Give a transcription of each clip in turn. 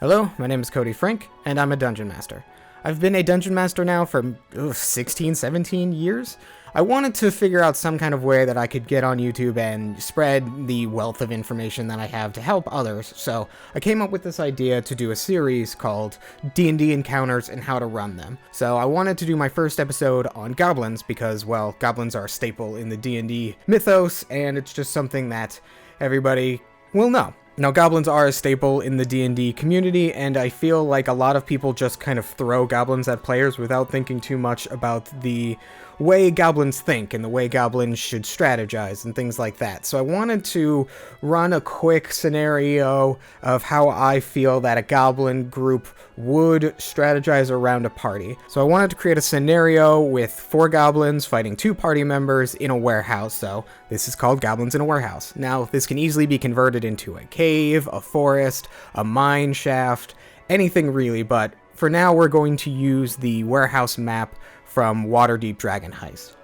Hello, my name is Cody Frank, and I'm a Dungeon Master. I've been a Dungeon Master now for 16, 17 years. I wanted to figure out some kind of way that I could get on YouTube and spread the wealth of information that I have to help others, so I came up with this idea to do a series called D&D Encounters and How to Run Them. So I wanted to do my first episode on Goblins because, well, Goblins are a staple in the D&D mythos, and it's just something that everybody will know. Now, goblins are a staple in the D&D community, and I feel like a lot of people just kind of throw goblins at players without thinking too much about the way goblins think and the way goblins should strategize and things like that. So I wanted to run a quick scenario of how I feel that a goblin group would strategize around a party. So I wanted to create a scenario with 4 goblins fighting 2 party members in a warehouse. So this is called Goblins in a Warehouse. Now, this can easily be converted into a cave, a forest, a mine shaft, anything really, but for now we're going to use the warehouse map from Waterdeep Dragon Heist.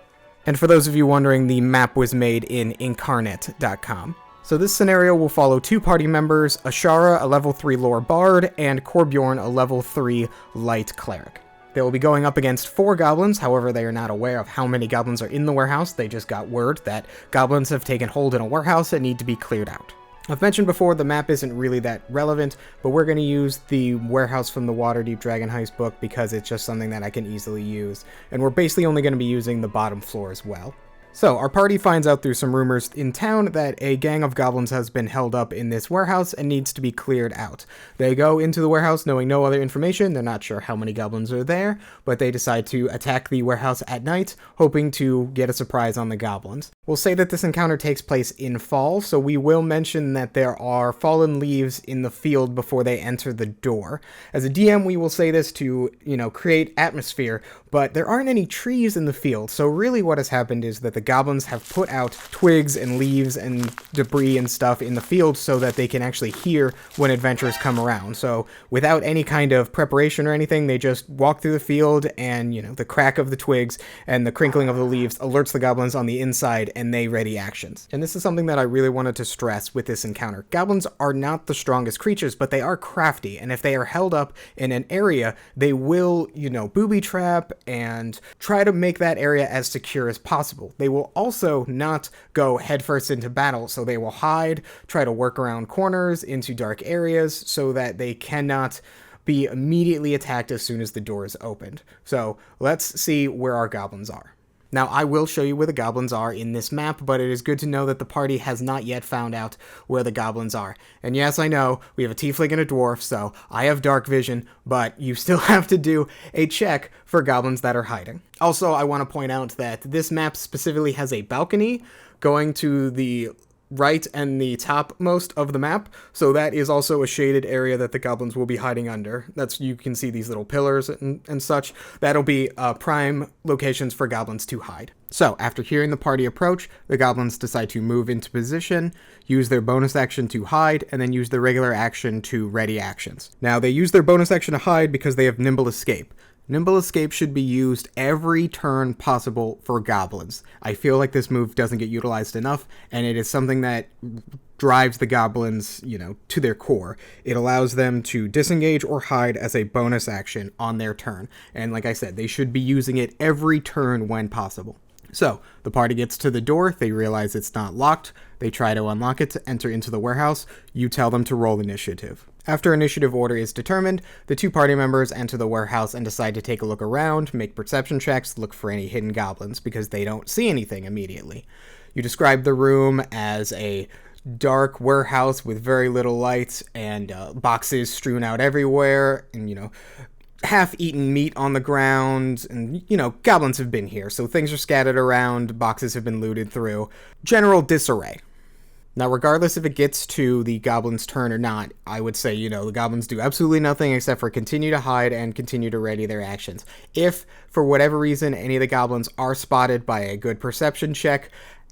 And for those of you wondering, the map was made in incarnate.com. So this scenario will follow 2 party members, Ashara, a level 3 lore bard, and Corbjorn, a level 3 light cleric. They will be going up against 4 goblins, however they are not aware of how many goblins are in the warehouse. They just got word that goblins have taken hold in a warehouse and need to be cleared out. I've mentioned before the map isn't really that relevant, but we're going to use the warehouse from the Waterdeep Dragon Heist book because it's just something that I can easily use, and we're basically only going to be using the bottom floor as well. So, our party finds out through some rumors in town that a gang of goblins has been held up in this warehouse and needs to be cleared out. They go into the warehouse knowing no other information, they're not sure how many goblins are there, but they decide to attack the warehouse at night, hoping to get a surprise on the goblins. We'll say that this encounter takes place in fall, so we will mention that there are fallen leaves in the field before they enter the door. As a DM, we will say this to, create atmosphere, but there aren't any trees in the field, so really what has happened is that the goblins have put out twigs and leaves and debris and stuff in the field so that they can actually hear when adventurers come around. So without any kind of preparation or anything, they just walk through the field and, the crack of the twigs and the crinkling of the leaves alerts the goblins on the inside and they ready actions. And this is something that I really wanted to stress with this encounter. Goblins are not the strongest creatures, but they are crafty, and if they are held up in an area, they will, booby trap and try to make that area as secure as possible. They will also not go headfirst into battle, so they will hide, try to work around corners into dark areas so that they cannot be immediately attacked as soon as the door is opened. So let's see where our goblins are. Now, I will show you where the goblins are in this map, but it is good to know that the party has not yet found out where the goblins are. And yes, I know, we have a tiefling and a dwarf, so I have dark vision, but you still have to do a check for goblins that are hiding. Also, I want to point out that this map specifically has a balcony going to the right and the topmost of the map, so that is also a shaded area that the goblins will be hiding under. You can see these little pillars and such. That'll be prime locations for goblins to hide. So, after hearing the party approach, the goblins decide to move into position, use their bonus action to hide, and then use their regular action to ready actions. Now, they use their bonus action to hide because they have Nimble Escape. Nimble Escape should be used every turn possible for goblins. I feel like this move doesn't get utilized enough, and it is something that drives the goblins, to their core. It allows them to disengage or hide as a bonus action on their turn. And like I said, they should be using it every turn when possible. So, the party gets to the door, they realize it's not locked, they try to unlock it to enter into the warehouse, you tell them to roll initiative. After initiative order is determined, the 2 party members enter the warehouse and decide to take a look around, make perception checks, look for any hidden goblins, because they don't see anything immediately. You describe the room as a dark warehouse with very little light and boxes strewn out everywhere, and, half-eaten meat on the ground, and, goblins have been here, so things are scattered around, boxes have been looted through. General disarray. Now, regardless if it gets to the goblins' turn or not, I would say, the goblins do absolutely nothing except for continue to hide and continue to ready their actions. If, for whatever reason, any of the goblins are spotted by a good perception check,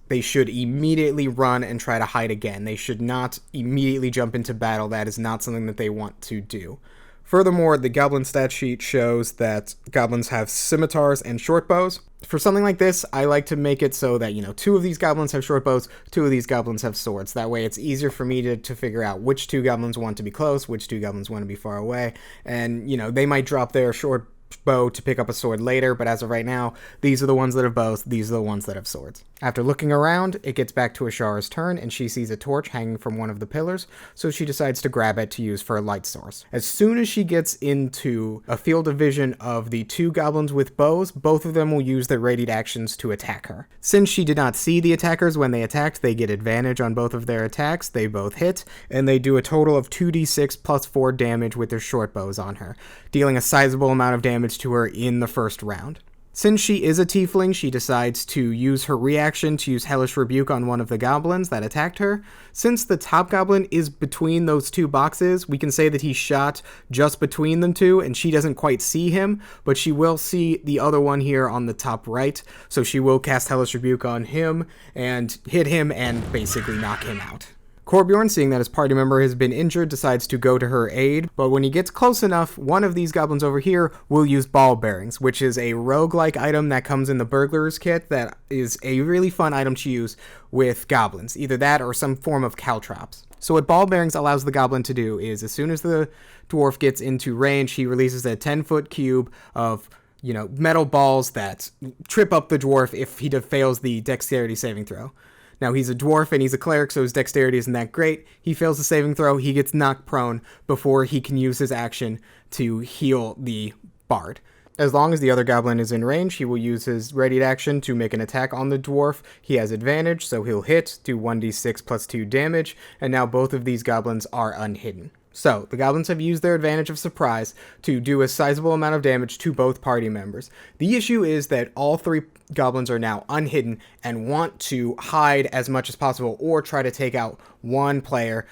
they should immediately run and try to hide again. They should not immediately jump into battle. That is not something that they want to do. Furthermore, the Goblin stat sheet shows that Goblins have scimitars and short bows. For something like this, I like to make it so that, 2 of these Goblins have short bows, 2 of these Goblins have swords. That way it's easier for me to figure out which 2 Goblins want to be close, which 2 Goblins want to be far away, and, they might drop their short bow to pick up a sword later, but as of right now, these are the ones that have bows, these are the ones that have swords. After looking around, it gets back to Ashara's turn, and she sees a torch hanging from one of the pillars, so she decides to grab it to use for a light source. As soon as she gets into a field of vision of the 2 goblins with bows, both of them will use their readied actions to attack her. Since she did not see the attackers when they attacked, they get advantage on both of their attacks, they both hit, and they do a total of 2d6 plus 4 damage with their short bows on her, dealing a sizable amount of damage to her in the first round. Since she is a tiefling, she decides to use her reaction to use Hellish Rebuke on one of the goblins that attacked her. Since the top goblin is between those 2 boxes, we can say that he shot just between them 2, and she doesn't quite see him, but she will see the other one here on the top right, so she will cast Hellish Rebuke on him and hit him and basically knock him out. Corbjorn, seeing that his party member has been injured, decides to go to her aid, but when he gets close enough, one of these goblins over here will use ball bearings, which is a roguelike item that comes in the Burglar's Kit that is a really fun item to use with goblins, either that or some form of caltrops. So what ball bearings allows the goblin to do is, as soon as the dwarf gets into range, he releases a 10-foot cube of metal balls that trip up the dwarf if he fails the dexterity saving throw. Now, he's a dwarf and he's a cleric, so his dexterity isn't that great. He fails the saving throw, he gets knocked prone before he can use his action to heal the bard. As long as the other goblin is in range, he will use his readied action to make an attack on the dwarf. He has advantage, so he'll hit, do 1d6 plus 2 damage, and now both of these goblins are unhidden. So, the goblins have used their advantage of surprise to do a sizable amount of damage to both party members. The issue is that all 3 goblins are now unhidden and want to hide as much as possible or try to take out one player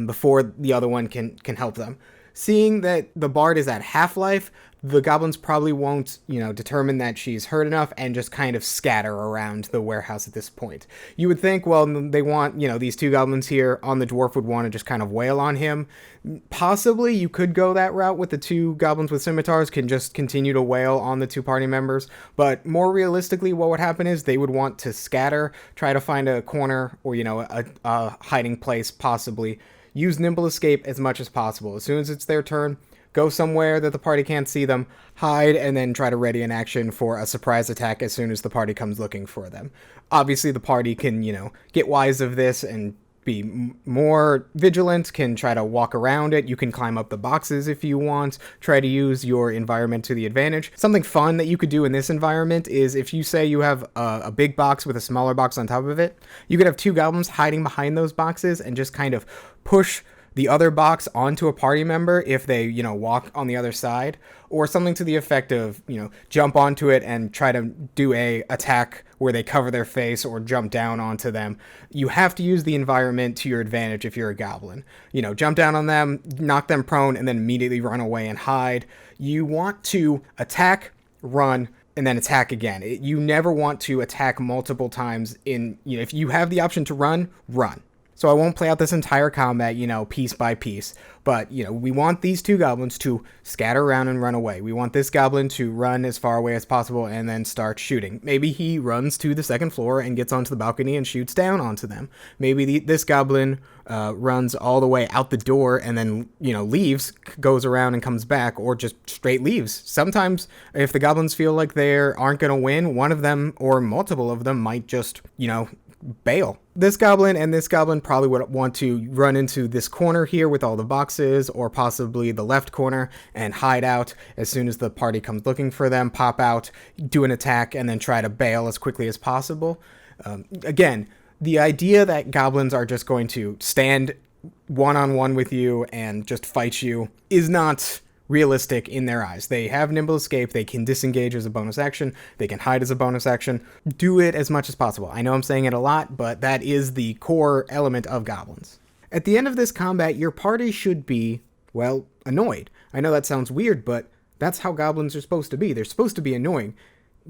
before the other one can help them. Seeing that the bard is at half-life, the goblins probably won't, determine that she's hurt enough and just kind of scatter around the warehouse at this point. You would think, well, they want, these 2 goblins here on the dwarf would want to just kind of wail on him. Possibly you could go that route with the 2 goblins with scimitars can just continue to wail on the 2 party members, but more realistically what would happen is they would want to scatter, try to find a corner or, a hiding place possibly. Use Nimble Escape as much as possible. As soon as it's their turn, go somewhere that the party can't see them, hide, and then try to ready an action for a surprise attack as soon as the party comes looking for them. Obviously, the party can, get wise of this and be more vigilant, can try to walk around it. You can climb up the boxes if you want, try to use your environment to the advantage. Something fun that you could do in this environment is if you say you have a big box with a smaller box on top of it, you could have 2 goblins hiding behind those boxes and just kind of push the other box onto a party member if they, walk on the other side, or something to the effect of, jump onto it and try to do a attack where they cover their face or jump down onto them. You have to use the environment to your advantage if you're a goblin. Jump down on them, knock them prone, and then immediately run away and hide. You want to attack, run, and then attack again. You never want to attack multiple times if you have the option to run, run. So I won't play out this entire combat, piece by piece. But, we want these 2 goblins to scatter around and run away. We want this goblin to run as far away as possible and then start shooting. Maybe he runs to the 2nd floor and gets onto the balcony and shoots down onto them. Maybe this goblin runs all the way out the door and then, leaves, goes around and comes back, or just straight leaves. Sometimes, if the goblins feel like they aren't going to win, one of them or multiple of them might just, bail. This goblin and this goblin probably would want to run into this corner here with all the boxes, or possibly the left corner, and hide out as soon as the party comes looking for them, pop out, do an attack, and then try to bail as quickly as possible. Again, the idea that goblins are just going to stand one-on-one with you and just fight you is not realistic in their eyes. They have Nimble Escape, they can disengage as a bonus action, they can hide as a bonus action. Do it as much as possible. I know I'm saying it a lot, but that is the core element of goblins. At the end of this combat, your party should be, annoyed. I know that sounds weird, but that's how goblins are supposed to be. They're supposed to be annoying.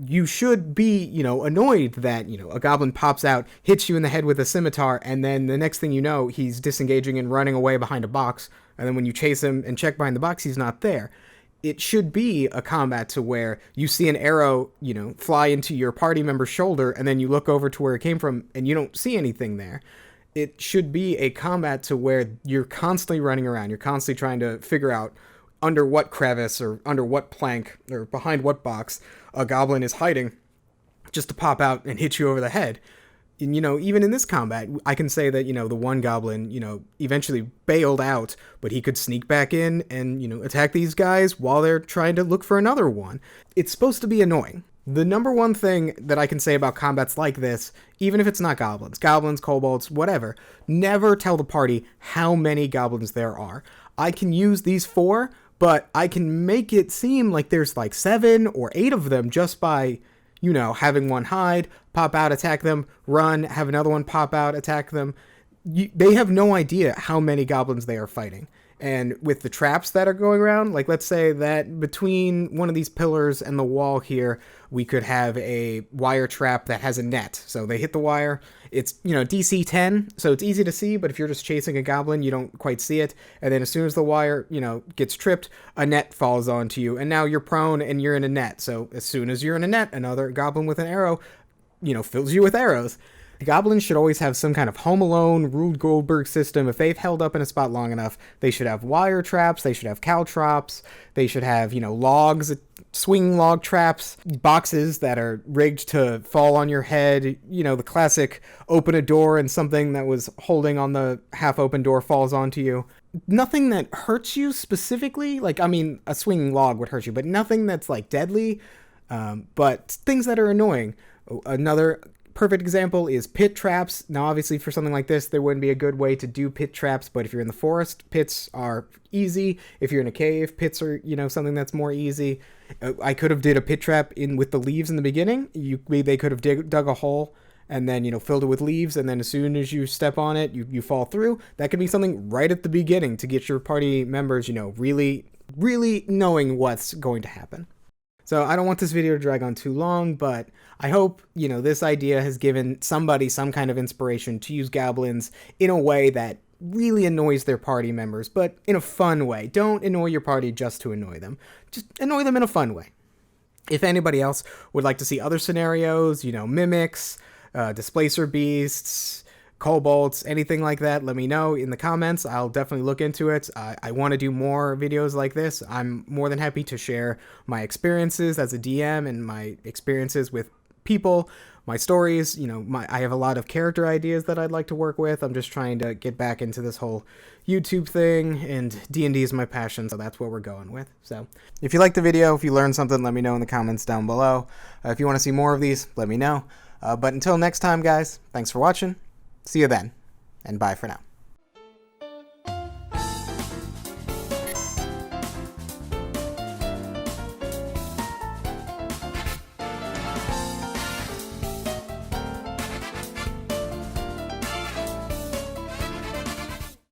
you should be, annoyed that, a goblin pops out, hits you in the head with a scimitar, and then the next thing you know, he's disengaging and running away behind a box, and then when you chase him and check behind the box, he's not there. It should be a combat to where you see an arrow, fly into your party member's shoulder, and then you look over to where it came from, and you don't see anything there. It should be a combat to where you're constantly running around, you're constantly trying to figure out under what crevice or under what plank or behind what box a goblin is hiding just to pop out and hit you over the head. And, even in this combat, I can say that, the one goblin, eventually bailed out, but he could sneak back in and, attack these guys while they're trying to look for another one. It's supposed to be annoying. The number one thing that I can say about combats like this, even if it's not goblins, kobolds, whatever, never tell the party how many goblins there are. I can use these 4, but I can make it seem like there's like 7 or 8 of them just by, having one hide, pop out, attack them, run, have another one pop out, attack them. They have no idea how many goblins they are fighting. And with the traps that are going around, like let's say that between one of these pillars and the wall here, we could have a wire trap that has a net. So they hit the wire. It's, DC 10, so it's easy to see, but if you're just chasing a goblin, you don't quite see it. And then as soon as the wire, gets tripped, a net falls onto you, and now you're prone and you're in a net. So as soon as you're in a net, another goblin with an arrow, fills you with arrows. The goblins should always have some kind of Home Alone, Rube Goldberg system. If they've held up in a spot long enough, they should have wire traps, they should have caltrops, they should have, logs, swing log traps, boxes that are rigged to fall on your head, the classic open a door and something that was holding on the half-open door falls onto you. Nothing that hurts you specifically, a swinging log would hurt you, but nothing that's, deadly, but things that are annoying. Another perfect example is pit traps. Now, obviously, for something like this, there wouldn't be a good way to do pit traps, but if you're in the forest, pits are easy. If you're in a cave, pits are, something that's more easy. I could have did a pit trap with the leaves in the beginning. They could have dug a hole and then, filled it with leaves, and then as soon as you step on it, you fall through. That could be something right at the beginning to get your party members, really, really knowing what's going to happen. So I don't want this video to drag on too long, but I hope, this idea has given somebody some kind of inspiration to use goblins in a way that really annoys their party members, but in a fun way. Don't annoy your party just to annoy them. Just annoy them in a fun way. If anybody else would like to see other scenarios, mimics, displacer beasts, kobolds, anything like that, let me know in the comments. I'll definitely look into it. I want to do more videos like this. I'm more than happy to share my experiences as a DM and my experiences with people, my stories. I have a lot of character ideas that I'd like to work with. I'm just trying to get back into this whole YouTube thing, and D&D is my passion, so that's what we're going with. So if you liked the video, if you learned something, let me know in the comments down below. If you want to see more of these, let me know. But until next time, guys, thanks for watching. See you then, and bye for now.